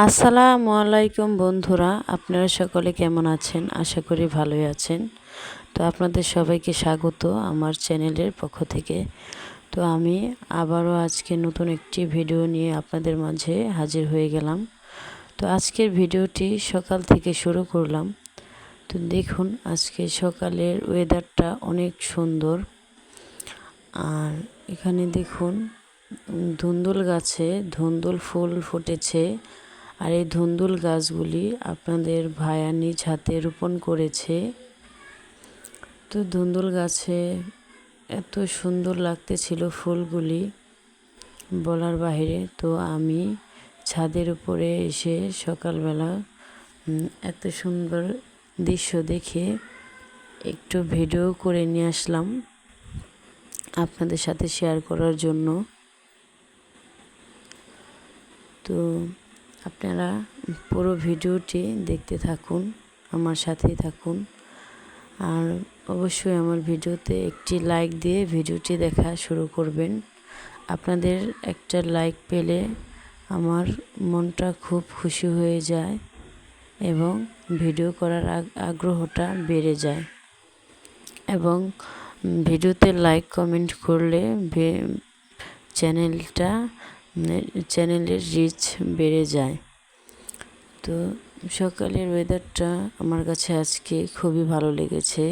আসসালামু আলাইকুম বন্ধুরা, আপনারা সকলে কেমন আছেন? আশা করি ভালোই আছেন। তো আপনাদের সবাইকে স্বাগত আমার চ্যানেলের পক্ষ থেকে। তো আমি আবারও আজকে নতুন একটি ভিডিও নিয়ে আপনাদের মাঝে হাজির হয়ে গেলাম। তো আজকের ভিডিওটি সকাল থেকে শুরু করলাম। তো দেখুন, আজকে সকালের ওয়েদারটা অনেক সুন্দর। আর এখানে দেখুন, ধুন্দুল গাছে ধুন্দুল ফুল ফুটেছে। আর এই ধুন্দুল গাছগুলি আপনাদের ভাইয়া নিজ হাতে রোপণ করেছে। তো ধুন্দুল গাছে এত সুন্দর লাগতেছিল ফুলগুলি, বলার বাইরে। তো আমি ছাদের উপরে এসে সকালবেলা এত সুন্দর দৃশ্য দেখে একটু ভিডিও করে নিয়ে আসলাম আপনাদের সাথে শেয়ার করার জন্য। তো আপনারা পুরো ভিডিওটি দেখতে থাকুন, আমার সাথেই থাকুন। আর অবশ্যই আমার ভিডিওতে একটি লাইক দিয়ে ভিডিওটি দেখা শুরু করবেন। আপনাদের একটা লাইক পেলে আমার মনটা খুব খুশি হয়ে যায় এবং ভিডিও করার আগ্রহটা বেড়ে যায়। এবং ভিডিওতে লাইক কমেন্ট করলে চ্যানেলের রিচ বেড়ে যায়। তো সকালের ওয়েদারটা আমার কাছে আজকে খুবই ভালো লেগেছে।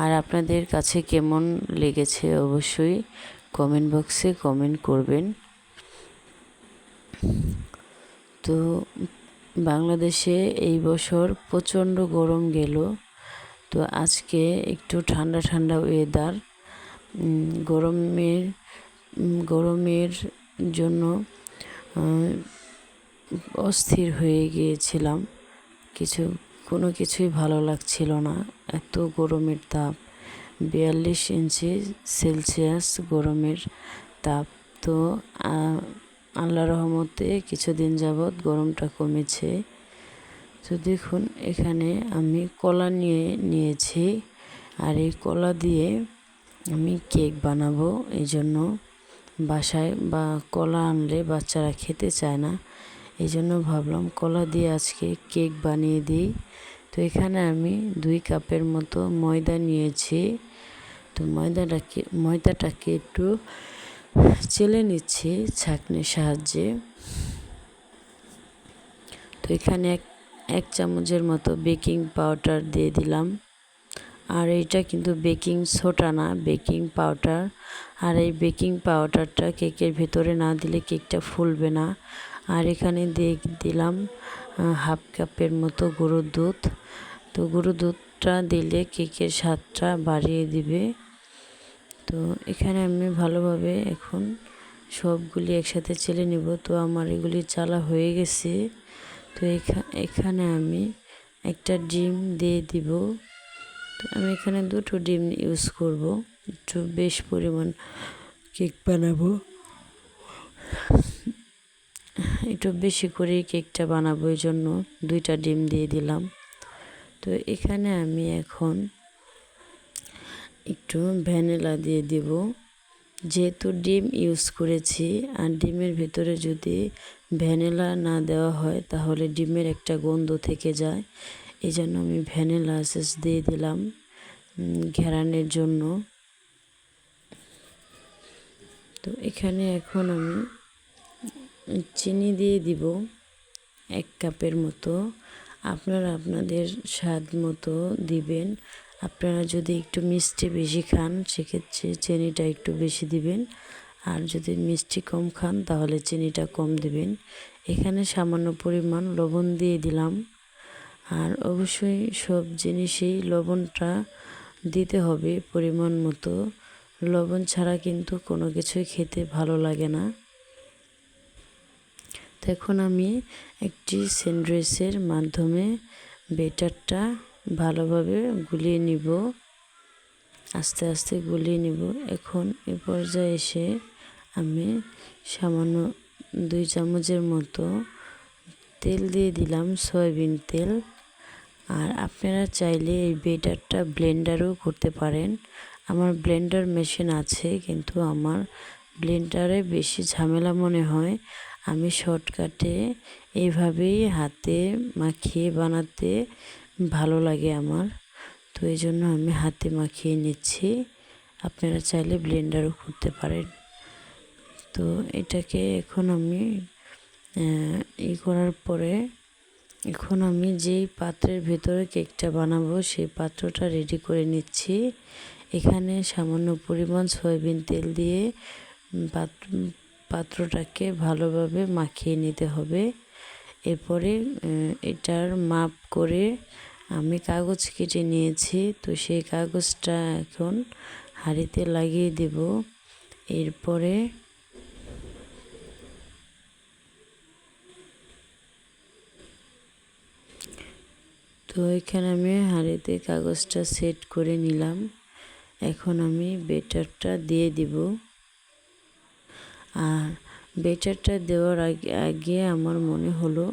আর আপনাদের কাছে কেমন লেগেছে অবশ্যই কমেন্ট বক্সে কমেন্ট করবেন। তো বাংলাদেশে এই বছর প্রচণ্ড গরম গেল। তো আজকে একটু ঠান্ডা ঠান্ডা ওয়েদার। গরমের জন্য অস্থির হয়ে গিয়েছিলাম। কোনো কিছুই ভালো লাগছিল না, এত গরমের তাপ। 42°C গরমের তাপ। তো আল্লাহ রহমতে কিছুদিন যাবৎ গরমটা কমেছে। তো দেখুন, এখানে আমি কলা নিয়েছি। আর এই কলা দিয়ে আমি কেক বানাবো। এই জন্য বাসায় কলা আনলে বাচ্চারা খেতে চায় না, এই জন্য ভাবলাম কলা দিয়ে আজকে কেক বানিয়ে দিই। তো এখানে আমি 2 কাপের মতো ময়দা নিয়েছি। তো ময়দাটাকে একটু চেলে নিচ্ছি ছাঁকনির সাহায্যে। তো এখানে এক চামচের মতো বেকিং পাউডার দিয়ে দিলাম। আর এইটা কিন্তু বেকিং সোডা না, বেকিং পাউডার। আর এই বেকিং পাউডারটা কেকের ভেতরে না দিলে কেকটা ফুলবে না। আর এখানে দিয়ে দিলাম 1/2 কাপের মতো গরুর দুধ। তো গরুর দুধটা দিলে কেকের স্বাদটা বাড়িয়ে দিবে। তো এখানে আমি ভালোভাবে এখন সবগুলি একসাথে চেলে নেব। তো আমার এগুলি চালা হয়ে গেছে। তো এখানে আমি একটা ডিম দিয়ে দিব। তো আমি এখানে 2টো ডিম ইউজ করব, একটু বেশ পরিমাণ কেক বানাবো, একটু বেশি করে কেকটা বানাবো, এই জন্য 2টা ডিম দিয়ে দিলাম। তো এখানে আমি এখন একটু ভ্যানিলা দিয়ে দিব। যেহেতু ডিম ইউজ করেছি, আর ডিমের ভিতরে যদি ভ্যানিলা না দেওয়া হয় তাহলে ডিমের একটা গন্ধ থেকে যায়। এই জন্য আমি ভ্যানিলা এসেন্স দিয়ে দিলাম ঘ্রাণের জন্য। তো এখানে এখন আমি চিনি দিয়ে দিব 1 কাপের মতো। আপনারা আপনাদের স্বাদ মতো দিবেন। আপনারা যদি একটু মিষ্টি বেশি খান সেক্ষেত্রে চিনিটা একটু বেশি দিবেন, আর যদি মিষ্টি কম খান তাহলে চিনিটা কম দিবেন। এখানে সামান্য পরিমাণ লবণ দিয়ে দিলাম। আর অবশ্যই সব জিনিসেই লবণটা দিতে হবে পরিমাণ মতো। লবণ ছাড়া কিন্তু কোনো কিছুই খেতে ভালো লাগে না। তো এখন আমি একটি স্যান্ডউইচের মাধ্যমে ব্যাটারটা ভালোভাবে গুলিয়ে নিব, আস্তে আস্তে গুলিয়ে নিব। এখন এ পর্যায়ে এসে আমি সামান্য 2 চামচের মতো তেল দিয়ে দিলাম, সয়াবিন তেল। আর আপনারা চাইলে এই ব্যাটারটা ব্লেন্ডারও করতে পারেন। আমার ব্লেন্ডার মেশিন আছে, কিন্তু আমার ব্লেন্ডারে বেশি ঝামেলা মনে হয়। আমি শর্টকাটে এইভাবেই হাতে মাখিয়ে বানাতে ভালো লাগে আমার। তো এই জন্য আমি হাতে মাখিয়ে নিচ্ছি। আপনারা চাইলে ব্লেন্ডারও করতে পারেন। তো এটাকে এখন আমি করার পরে এখন আমি যেই পাত্রের ভেতরে কেকটা বানাবো সেই পাত্রটা রেডি করে নিচ্ছি। এখানে সামান্য পরিমাণ সয়াবিন তেল দিয়ে পাত্রটাকে ভালোভাবে মাখিয়ে নিতে হবে। এরপরে এটার মাপ করে আমি কাগজ কেটে নিয়েছি। তো সেই কাগজটা এখন হাঁড়িতে লাগিয়ে দেব। এরপরে তো এখানে আমি হাঁড়িতে কাগজটা সেট করে নিলাম। এখন আমি বেটারটা দিয়ে দিব। আর বেটারটা দেওয়ার আগে আমার মনে হলো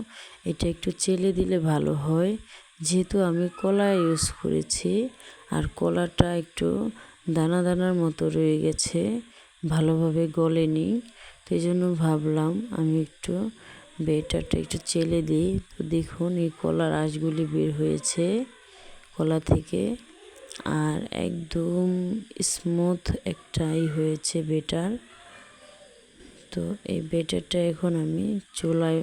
এটা একটু চেলে দিলে ভালো হয়, যেহেতু আমি কলা ইউজ করেছি আর কলাটা একটু দানা দানার মতো রয়ে গেছে, ভালোভাবে গলেনি। তো এই জন্য ভাবলাম আমি একটু বেটারটা একটু চেলে দিই। তো দেখুন এই কলার আঁশগুলি বের হয়েছে কলা থেকে, আর একদম স্মুথ একটাই হয়েছে বেটার। তো এই বেটারটা এখন আমি চুলায়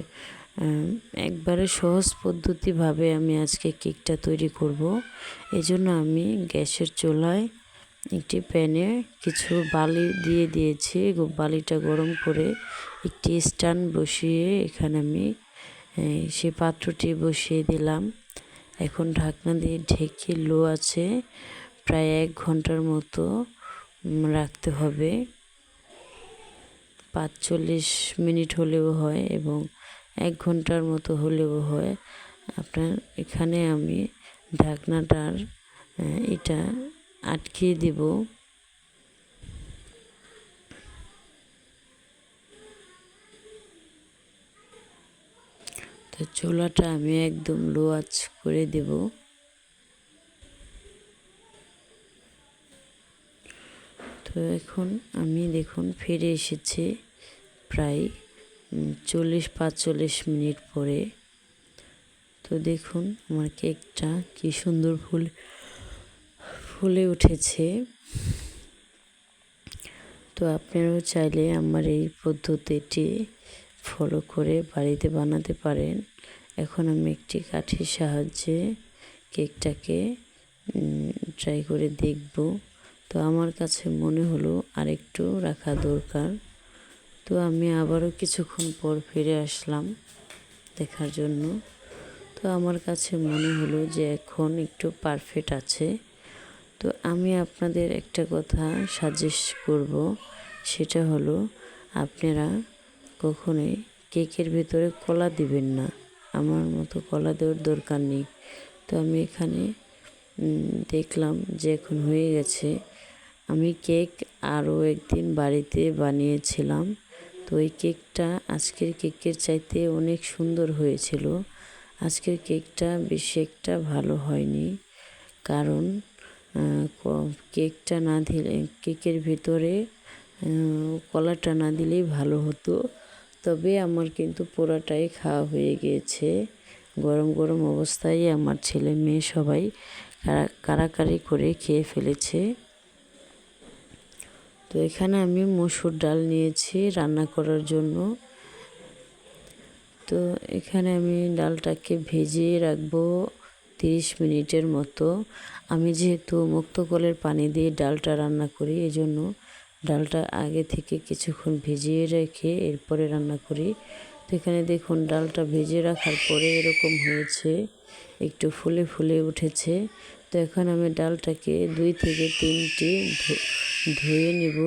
একবারে সহজ পদ্ধতিভাবে আমি আজকে কেকটা তৈরি করব। এজন্য আমি গ্যাসের চুলায় একটি প্যানে কিছু বালি দিয়ে দিয়েছি। বালিটা গরম করে একটি স্ট্যান্ড বসিয়ে এখানে আমি সেই পাত্রটি বসিয়ে দিলাম। এখন ঢাকনা দিয়ে ঢেকে লো আছে প্রায় 1 ঘন্টার মতো রাখতে হবে। 45 মিনিট হলেও হয় এবং 1 ঘন্টার মতো হলেও হয়। আপনার এখানে আমি ঢাকনাটার এটা আটকিয়ে দেব। তো চুলাটা আমি একদম লো আঁচ করে দেব। তো এখন আমি দেখুন ফিরে এসেছি প্রায় 40-45 মিনিট পরে। তো দেখুন আমার কেকটা কি সুন্দর ফুলে উঠেছে। তো আপনারাও চাইলে আমার এই পদ্ধতিটি ফলো করে বাড়িতে বানাতে পারেন। এখন আমি একটি কাঠির সাহায্যে কেকটাকে ট্রাই করে দেখব। তো আমার কাছে মনে হলো আরেকটু রাখা দরকার। তো আমি আবারও কিছুক্ষণ পর ফিরে আসলাম দেখার জন্য। তো আমার কাছে মনে হলো যে এখন একটু পারফেক্ট আছে। তো আমি আপনাদের একটা কথা সাজেস্ট করব, সেটা হলো আপনারা কখনোই কেকের ভিতরে কলা দিবেন না। আমার মতো কলা দেওয়ার দরকার নেই। তো আমি এখানে দেখলাম যে এখন হয়ে গেছে। আমি কেক আরও একদিন বাড়িতে বানিয়েছিলাম। তো ওই কেকটা আজকের কেকের চাইতে অনেক সুন্দর হয়েছিল। আজকের কেকটা বেশি একটা ভালো হয়নি, কারণ কেকটা না দিলে কেকের ভিতরে কলাটা না দিলেই ভালো হতো। তবে আমার কিন্তু পুরাটাই খাওয়া হয়ে গিয়েছে। গরম গরম অবস্থায় আমার ছেলে মেয়ে সবাই কাড়াকাড়ি করে খেয়ে ফেলেছে। তো এখানে আমি মসুর ডাল নিয়েছি রান্না করার জন্য। তো এখানে আমি ডালটাকে ভিজিয়ে রাখবো 30 মিনিটের মতো। আমি যেহেতু মুক্ত কলের পানি দিয়ে ডালটা রান্না করি, এজন্য ডালটা আগে থেকে কিছুক্ষণ ভিজিয়ে রেখে এরপরে রান্না করি। তো এখানে দেখুন ডালটা ভিজিয়ে রাখার পরে এরকম হয়েছে, একটু ফুলে ফুলে উঠেছে। তো এখন আমি ডালটাকে 2 থেকে 3টি ধুয়ে নেব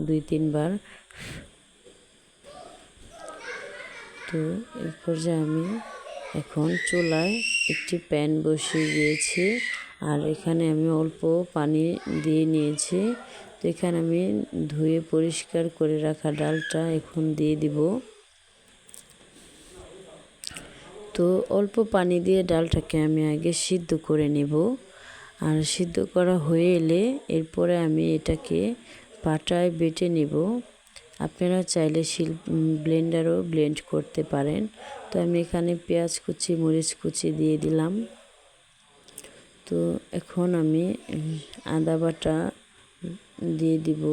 2-3 বার। তো এই পর্যায়ে আমি এখন চুলায় একটি প্যান বসিয়ে দিয়েছি, আর এখানে আমি অল্প পানি দিয়ে নিয়েছি। তো এখানে আমি ধুয়ে পরিষ্কার করে রাখা ডালটা এখন দিয়ে দিব। তো অল্প পানি দিয়ে ডালটাকে আমি আগে সিদ্ধ করে নেব, আর সিদ্ধ করা হয়ে এলে এরপরে আমি এটাকে পাটায় বেটে নেব। আপনারা চাইলে ব্লেন্ডারও ব্লেন্ড করতে পারেন। তো আমি এখানে পেঁয়াজ কুচি, মরিচ কুচি দিয়ে দিলাম। তো এখন আমি আদা বাটা দিয়ে দিব।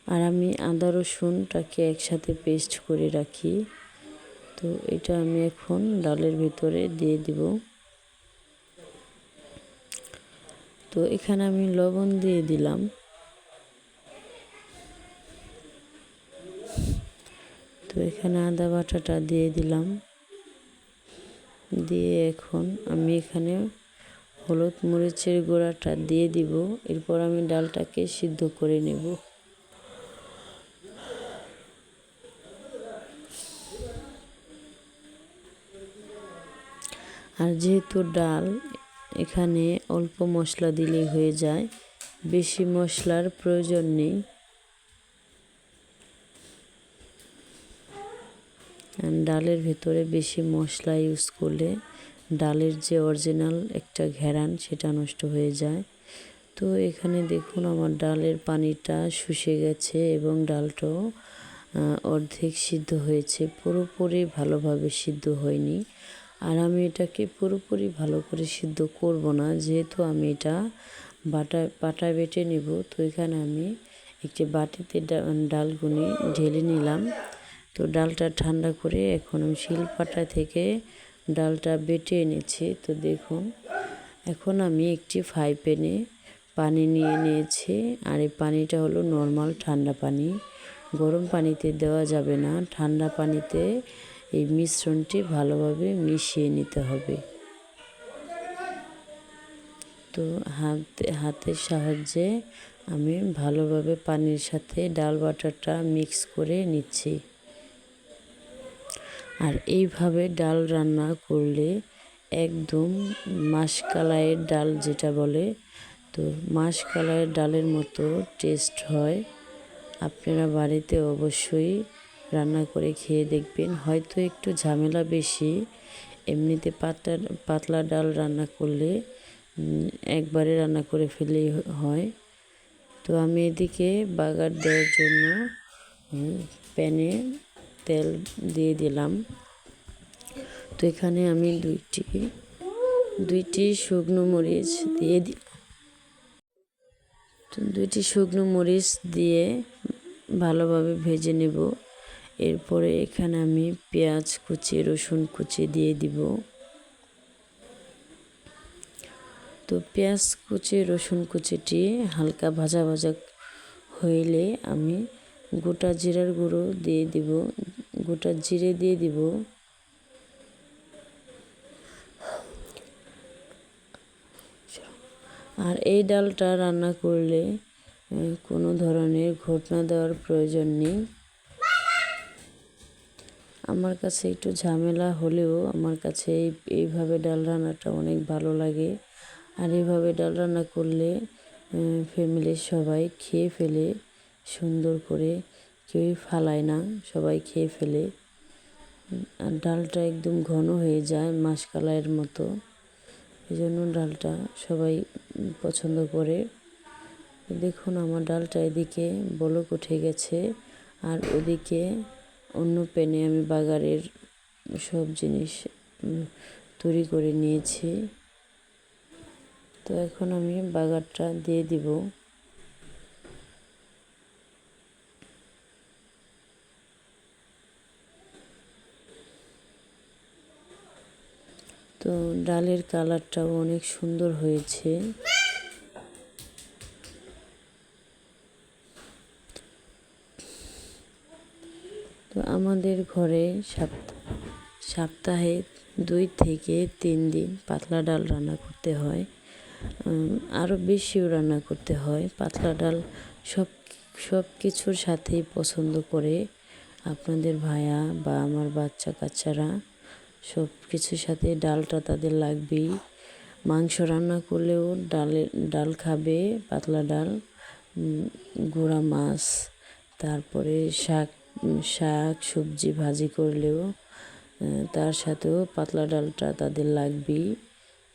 আর আমি আদা রসুনটাকে একসাথে পেস্ট করে রাখি। তো এটা আমি এখন ডালের ভিতরে দিয়ে দিব। তো এখানে আমি লবণ দিয়ে দিলাম। তো এখানে আদা বাটাটা দিয়ে দিলাম। দিয়ে এখন আমি এখানে হলুদ মরিচের গুঁড়াটা দিয়ে দিব। এরপর আমি ডালটাকে সিদ্ধ করে নেব। আর যেহেতু ডাল, এখানে অল্প মশলা দিলেই হয়ে যায়, বেশি মশলার প্রয়োজন নেই। ডালের ভেতরে বেশি মশলা ইউজ করলে ডালের যে অরিজিনাল একটা ঘ্রাণ সেটা নষ্ট হয়ে যায়। তো এখানে দেখুন আমার ডালের পানিটা শুষে গেছে এবং ডালটাও অর্ধেক সিদ্ধ হয়েছে, পুরোপুরি ভালোভাবে সিদ্ধ হয়নি। আর আমি এটাকে পুরোপুরি ভালো করে সিদ্ধ করব না, যেহেতু আমি এটা পাটায় বেটে নেব। তো এখানে আমি একটি বাটিতে ডালগুনি ঢেলে নিলাম। তো ডালটা ঠান্ডা করে এখন আমি শিলপাটা থেকে ডালটা বেটে এনেছি। তো দেখুন এখন আমি একটি ফ্রাই প্যানে পানি নিয়ে নিয়েছি। আর এই পানিটা হলো নর্মাল ঠান্ডা পানি, গরম পানিতে দেওয়া যাবে না। ঠান্ডা পানিতে এই মিশ্রণটি ভালোভাবে মিশিয়ে নিতে হবে। তো হাতের সাহায্যে আমি ভালোভাবে পানির সাথে ডাল বাটাটা মিক্স করে নিচ্ছি। আর এইভাবে ডাল রান্না করলে একদম মাসকলাইয়ের ডাল যেটা বলে, তো মাসকলাইয়ের ডালের মতো টেস্ট হয়। আপনারা বাড়িতে অবশ্যই রান্না করে খেয়ে দেখবেন। হয়তো একটু ঝামেলা বেশি, এমনিতে পাতলা ডাল রান্না করলে একবারে রান্না করে ফেলেই হয়। তো আমি এদিকে বাগার দেওয়ার জন্য প্যানে তেল দিয়ে দিলাম। তো এখানে আমি দুইটি শুকনো মরিচ দিয়ে দুইটি শুকনো মরিচ দিয়ে ভালোভাবে ভেজে নেব। এরপরে এখানে আমি পেঁয়াজ কুচি, রসুন কুচি দিয়ে দিব। তো পেঁয়াজ কুচি, রসুন কুচিটি হালকা ভাজা ভাজা হইলে আমি গোটা জিরার গুঁড়ো দিয়ে দিব, গোটা জিরে দিয়ে দিব। আর এই ডালটা রান্না করলে কোনো ধরনের ঘটনা দেওয়ার প্রয়োজন নেই। আমার কাছে একটু ঝামেলা হলেও আমার কাছে এইভাবে ডাল রান্নাটা অনেক ভালো লাগে। আর এইভাবে ডাল রান্না করলে ফ্যামিলির সবাই খেয়ে ফেলে সুন্দর করে, কেউই ফালায় না, সবাই খেয়ে ফেলে। আর ডালটা একদম ঘন হয়ে যায় মাসকলাইয়ের মতো, এই জন্য ডালটা সবাই পছন্দ করে। দেখুন আমার ডালটা এদিকে বলক উঠে গেছে, আর ওদিকে অন্য প্যানে আমি বাগারের সব জিনিস তৈরি করে নিয়েছি। তো এখন আমি বাগারটা দিয়ে দিব। তো ডালের কালারটাও অনেক সুন্দর হয়েছে। তো আমাদের ঘরে সপ্তাহে 2 থেকে 3 দিন পাতলা ডাল রান্না করতে হয়। আরও বেশিও রান্না করতে হয়। পাতলা ডাল সব কিছুর সাথেই পছন্দ করে আপনাদের ভাইয়া বা আমার বাচ্চা কাচ্চারা, সব কিছুর সাথে ডালটা তাদের লাগবেই। মাংস রান্না করলেও ডাল খাবে, পাতলা ডাল, গুঁড়া মাছ, তারপরে শাক সবজি ভাজি করলেও তার সাথেও পাতলা ডালটা তাদের লাগবেই।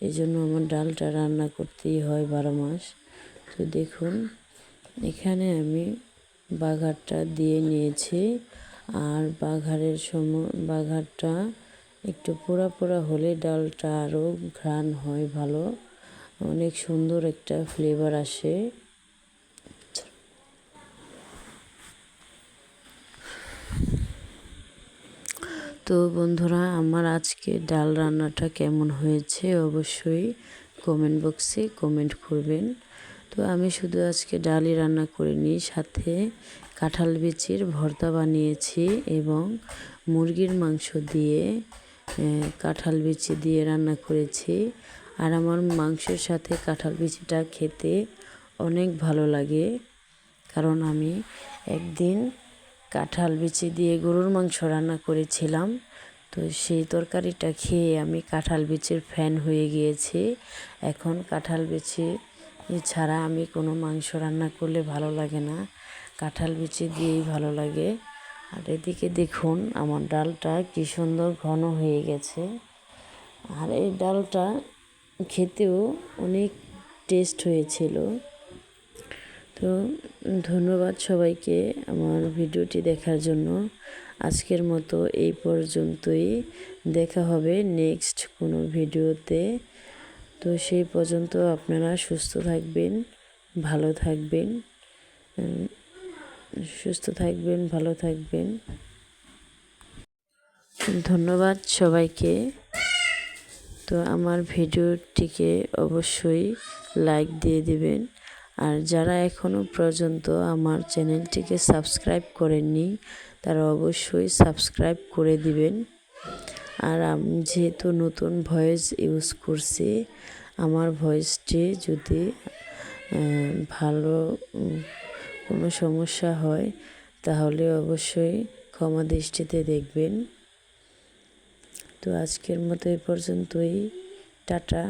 এই জন্য আমার ডালটা রান্না করতেই হয় 12 মাস। তো দেখুন এখানে আমি বাঘারটা দিয়ে নিয়েছি। আর বাঘারটা একটু পোড়া পোড়া হলে ডালটা আরও ঘ্রাণ হয় ভালো, অনেক সুন্দর একটা ফ্লেভার আসে। তো বন্ধুরা, আমার আজকে ডাল রান্নাটা কেমন হয়েছে অবশ্যই কমেন্ট বক্সে কমেন্ট করবেন। তো আমি শুধু আজকে ডালই রান্না করিনি, সাথে কাঁঠাল বিচির ভর্তা বানিয়েছি এবং মুরগির মাংস দিয়ে কাঁঠাল বিচি দিয়ে রান্না করেছি। আর আমার মাংসের সাথে কাঁঠাল বিচিটা খেতে অনেক ভালো লাগে, কারণ আমি একদিন কাঁঠাল বিচি দিয়ে গরুর মাংস রান্না করেছিলাম। তো সেই তরকারিটা খেয়ে আমি কাঁঠাল বিচির ফ্যান হয়ে গিয়েছি। এখন কাঁঠাল বিচি ছাড়া আমি কোনো মাংস রান্না করলে ভালো লাগে না, কাঁঠাল বিচি দিয়েই ভালো লাগে। আর এদিকে দেখুন আমার ডালটা কি সুন্দর ঘন হয়ে গেছে। আর এই ডালটা খেতেও অনেক টেস্ট হয়েছিল। তো ধন্যবাদ সবাইকে আমার ভিডিওটি দেখার জন্য। আজকের মতো এই পর্যন্তই, দেখা হবে নেক্সট কোনো ভিডিওতে। তো সেই পর্যন্ত আপনারা সুস্থ থাকবেন, ভালো থাকবেন, ভালো থাকবেন। ধন্যবাদ সবাইকে। তো আমার ভিডিওটিকে অবশ্যই লাইক দিয়ে দিবেন। আর যারা এখনও পর্যন্ত আমার চ্যানেলটিকে সাবস্ক্রাইব করেননি তারা অবশ্যই সাবস্ক্রাইব করে দিবেন। আর আমি যেহেতু নতুন ভয়েস ইউজ করছি, আমার ভয়েসটি যদি ভালো কোনো সমস্যা হয় তাহলে অবশ্যই ক্ষমা দৃষ্টিতে দেখবেন। তো আজকের মতো এই পর্যন্তই, টাটা।